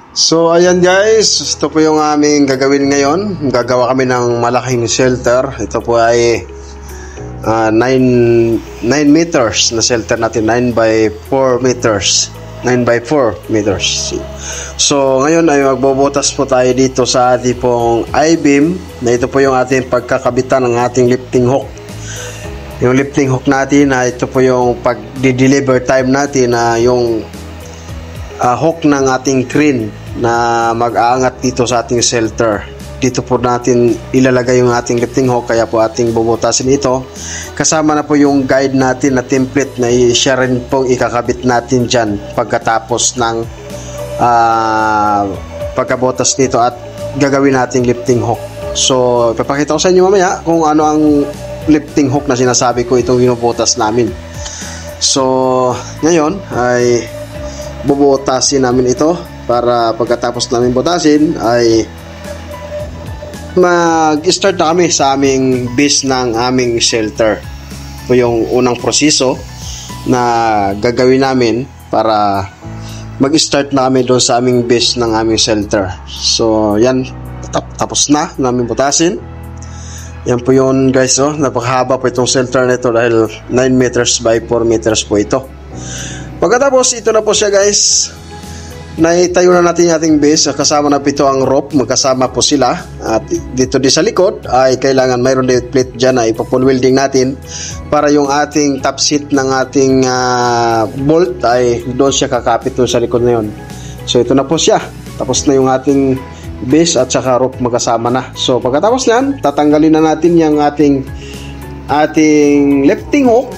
So ayan guys, ito po yung aming gagawin ngayon. Gagawa kami ng malaking shelter. Ito po ay 9 meters na shelter natin, 9 by 4 meters. 9 by 4 meters. So ngayon ay magbubutas po tayo dito sa ating pong I-beam, na ito po yung ating pagkakabitan ng ating lifting hook. Yung lifting hook natin na ito po yung pag-deliver time natin na yung hook ng ating crane na mag-aangat dito sa ating shelter. Dito po natin ilalagay yung ating lifting hook, kaya po ating bubutasin ito. Kasama na po yung guide natin na template na siya rin pong ikakabit natin dyan pagkatapos ng pagkabutas nito at gagawin nating lifting hook. So ipapakita ko sa inyo mamaya kung ano ang lifting hook na sinasabi ko, itong binubutas namin. So ngayon ay bubutasin namin ito para pagkatapos namin butasin ay mag-start na kami sa aming base ng aming shelter. Ito yung unang proseso na gagawin namin para mag-start na kami doon sa aming base ng aming shelter. So yan, tapos na namin butasin. Yan po yun guys, oh. Napakahaba po itong shelter na ito dahil 9 meters by 4 meters po ito. Pagkatapos ito na po siya guys, naitayo na natin yung ating base. Kasama na po ito ang rope, magkasama po sila. At dito din sa likod ay kailangan mayroon din plate dyan na ipapull welding natin para yung ating top seat ng ating bolt ay doon siya kakapit doon sa likod na yun. So ito na po siya, tapos na yung ating base at saka rope magkasama na. So pagkatapos yan, tatanggalin na natin yung ating lifting hook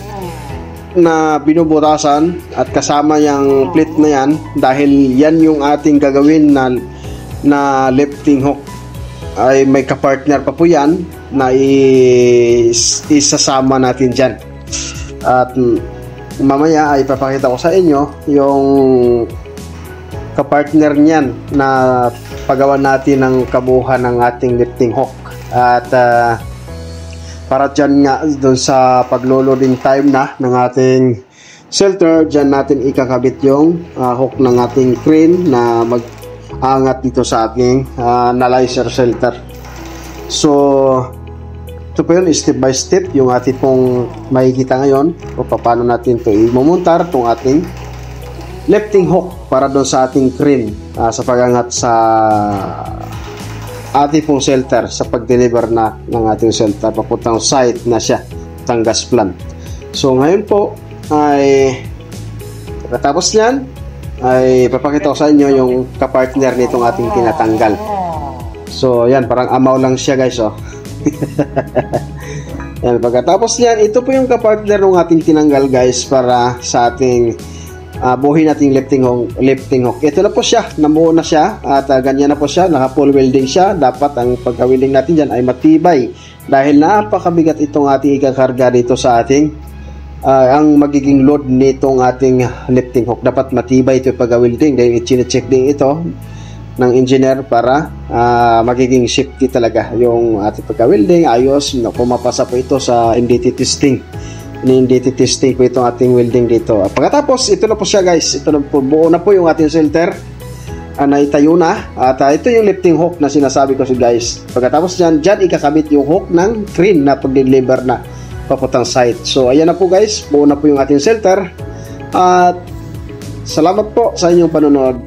na binubutasan at kasama yung plate na yan, dahil yan yung ating gagawin na lifting hook. Ay may kapartner pa po yan na isasama natin dyan. At mamaya ay papakita ko sa inyo yung kapartner niyan na paggawa natin ng kabuuan ng ating lifting hook. At para dyan nga doon sa paglo-loading time na ng ating shelter, dyan natin ikakabit yung hook ng ating crane na mag-angat dito sa ating analyzer shelter. So ito po yun, step by step yung ating pong makikita ngayon o paano natin ito imumuntar itong ating lifting hook para doon sa ating crane sa pag-angat sa ating pong shelter, sa pag-deliver na ng ating shelter papuntang site na siya, tang gas plant. So ngayon po ay pagkatapos niyan ay papakita ko sa inyo yung kapartner nitong ating tinatanggal. So yan, parang amaw lang siya guys, oh. Yan, pagkatapos niyan, ito po yung kapartner ng ating tinanggal guys para sa ating buhin nating lifting hook. Ito na po siya, nabuo na siya at ganyan na po siya, naka-full welding siya. Dapat ang pagka-welding natin dyan ay matibay dahil napakabigat itong ating ikakarga dito sa ating ang magiging load nitong ating lifting hook. Dapat matibay ito yung pagka-welding dahil i-check din ito ng engineer para magiging safety talaga yung ating pagka-welding. Ayos, pumapasa po ito sa NDT testing. Ini-NDT testing ko itong ating welding dito. Pagkatapos, ito na po siya guys. Ito na po, buo na po yung ating shelter. Naitayo na. At ito yung lifting hook na sinasabi ko guys. Pagkatapos dyan ikakabit yung hook ng crane na pag-deliver na papuntang site. So, ayan na po guys. Buo na po yung ating shelter. At salamat po sa inyong panonood.